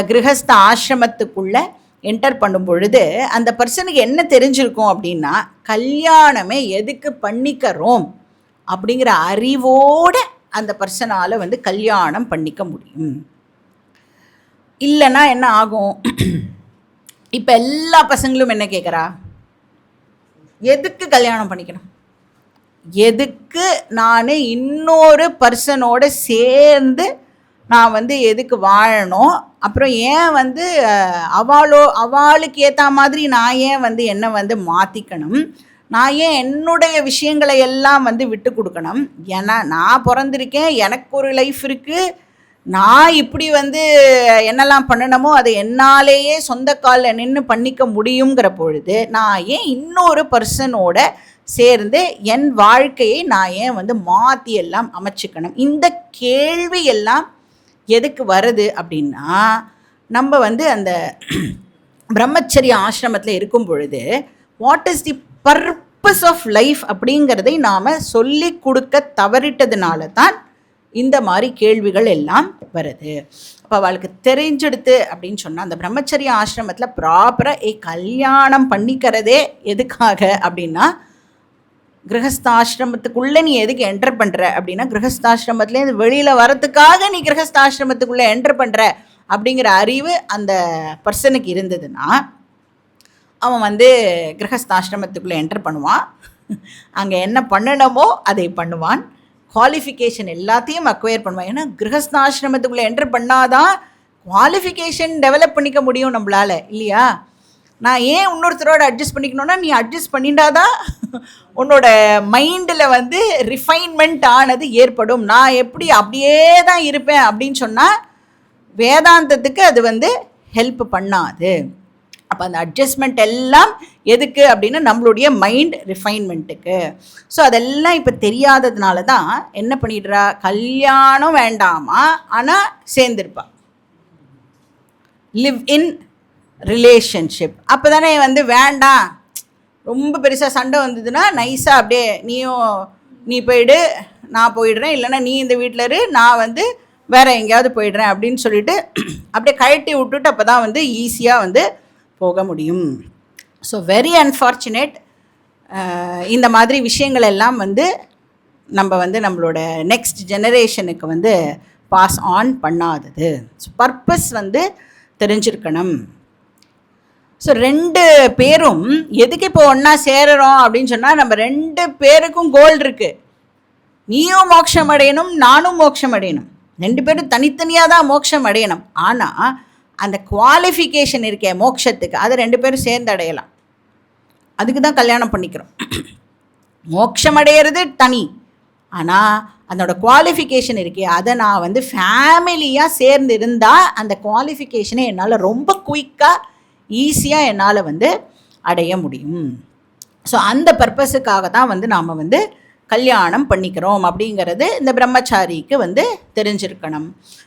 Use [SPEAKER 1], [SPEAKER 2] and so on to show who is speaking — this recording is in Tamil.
[SPEAKER 1] கிரகஸ்த ஆசிரமத்துக்குள்ளே என்டர் பண்ணும் பொழுது அந்த பர்சனுக்கு என்ன தெரிஞ்சிருக்கும் அப்படின்னா, கல்யாணமே எதுக்கு பண்ணிக்கிறோம் அப்படிங்கிற அறிவோட அந்த பர்சனால் வந்து கல்யாணம் பண்ணிக்க முடியும். இல்லைன்னா என்ன ஆகும்? இப்போ எல்லா பசங்களும் என்ன கேட்குறா, எதுக்கு கல்யாணம் பண்ணிக்கணும், எதுக்கு நான் இன்னொரு பர்சனோட சேர்ந்து நான் வந்து எதுக்கு வாழணும், அப்புறம் ஏன் வந்து அவளுக்கு ஏற்ற மாதிரி நான் ஏன் வந்து என்னை வந்து மாற்றிக்கணும், நான் ஏன் என்னுடைய விஷயங்களை எல்லாம் வந்து விட்டு கொடுக்கணும், ஏன்னா நான் பிறந்திருக்கேன், எனக்கு ஒரு லைஃப் இருக்குது, நான் இப்படி வந்து என்னெல்லாம் பண்ணணுமோ அதை என்னாலேயே சொந்த காலில் நின்று பண்ணிக்க முடியுங்கிற பொழுது நான் ஏன் இன்னொரு பர்சனோட சேர்ந்து என் வாழ்க்கையை நான் ஏன் வந்து மாற்றி எல்லாம் அமைச்சிக்கணும். இந்த கேள்வி எல்லாம் எதுக்கு வருது அப்படின்னா, நம்ம வந்து அந்த பிரம்மச்சரிய ஆசிரமத்தில் இருக்கும் பொழுது what is the purpose of life அப்படிங்கிறதை நாம் சொல்லி கொடுக்க தவறிட்டதுனால தான் இந்த மாதிரி கேள்விகள் எல்லாம் வருது. அப்போ அவளுக்கு தெரிஞ்செடுத்து அப்படின்னு சொன்னால், அந்த பிரம்மச்சரிய ஆசிரமத்தில் ப்ராப்பராக கல்யாணம் பண்ணிக்கிறதே எதுக்காக அப்படின்னா, கிரகஸ்தாசிரமத்துக்குள்ளே நீ எதுக்கு என்டர் பண்ணுற அப்படின்னா, கிரகஸ்தாசிரமத்துலேருந்து வெளியில் வரத்துக்காக நீ கிரகஸ்தாசிரமத்துக்குள்ளே என்டர் பண்ணுற அப்படிங்கிற அறிவு அந்த பர்சனுக்கு இருந்ததுன்னா, அவன் வந்து கிரகஸ்தாசிரமத்துக்குள்ளே என்டர் பண்ணுவான், அங்கே என்ன பண்ணணுமோ அதை பண்ணுவான், குவாலிஃபிகேஷன் எல்லாத்தையும் அக்வயர் பண்ணுவான். ஏன்னா கிரகஸ்தாசிரமத்துக்குள்ளே என்டர் பண்ணாதான் குவாலிஃபிகேஷன் டெவலப் பண்ணிக்க முடியும் நம்மளால், இல்லையா? நான் ஏன் இன்னொருத்தரோட அட்ஜஸ்ட் பண்ணிக்கணுன்னா, நீ அட்ஜஸ்ட் பண்ணிட்டாதான் உன்னோட மைண்டில் வந்து ரிஃபைன்மெண்ட் ஆனது ஏற்படும். நான் எப்படி அப்படியே தான் இருப்பேன் அப்படின்னு சொன்னால் வேதாந்தத்துக்கு அது வந்து ஹெல்ப் பண்ணாது. அப்போ அந்த அட்ஜஸ்ட்மெண்ட் எல்லாம் எதுக்கு அப்படின்னா நம்மளுடைய மைண்ட் ரிஃபைன்மெண்ட்டுக்கு. ஸோ அதெல்லாம் இப்போ தெரியாததுனால தான் என்ன பண்ணிடுறா, கல்யாணம் வேண்டாமா ஆனால் சேர்ந்துருப்பா, லிவ் இன் ரிலேஷன்ஷிப். அப்போ தானே வந்து வேண்டாம், ரொம்ப பெருசாக சண்டை வந்ததுன்னா நைஸாக அப்படியே நீ போயிடு, நான் போயிடுறேன், இல்லைன்னா நீ இந்த வீட்டில் இரு, நான் வந்து வேறு எங்கேயாவது போயிடுறேன் அப்படின்னு சொல்லிட்டு அப்படியே கழட்டி விட்டுட்டு அப்போ தான் வந்து ஈஸியாக வந்து போக முடியும். ஸோ வெரி அன்ஃபார்ச்சுனேட், இந்த மாதிரி விஷயங்கள் எல்லாம் வந்து நம்ம வந்து நம்மளோட நெக்ஸ்ட் ஜெனரேஷனுக்கு வந்து பாஸ் ஆன் பண்ணாதது. ஸோ பர்பஸ் வந்து தெரிஞ்சிருக்கணும். ஸோ 2 பேரும் எதுக்கு இப்போ ஒன்றா சேருறோம் அப்படின்னு சொன்னால், நம்ம 2 பேருக்கும் கோல் இருக்குது. நீயும் மோட்சம் அடையணும், நானும் மோட்சம் அடையணும், 2 பேரும் தனித்தனியாக தான் மோட்சம் அடையணும். ஆனால் அந்த குவாலிஃபிகேஷன் இருக்கே மோட்சத்துக்கு, அதை 2 பேரும் சேர்ந்து அடையலாம். அதுக்கு தான் கல்யாணம் பண்ணிக்கிறோம். மோட்சம் அடையிறது தனி, ஆனால் அதோட குவாலிஃபிகேஷன் இருக்கே, அதை நான் வந்து ஃபேமிலியாக சேர்ந்து இருந்தால் அந்த குவாலிஃபிகேஷனை என்னால் ரொம்ப குயிக்காக ஈஸியாக என்னால் வந்து அடைய முடியும். ஸோ அந்த பர்பஸுக்காக தான் வந்து நாம் வந்து கல்யாணம் பண்ணிக்கிறோம் அப்படிங்கிறது இந்த பிரம்மச்சாரிக்கு வந்து தெரிஞ்சிருக்கணும்.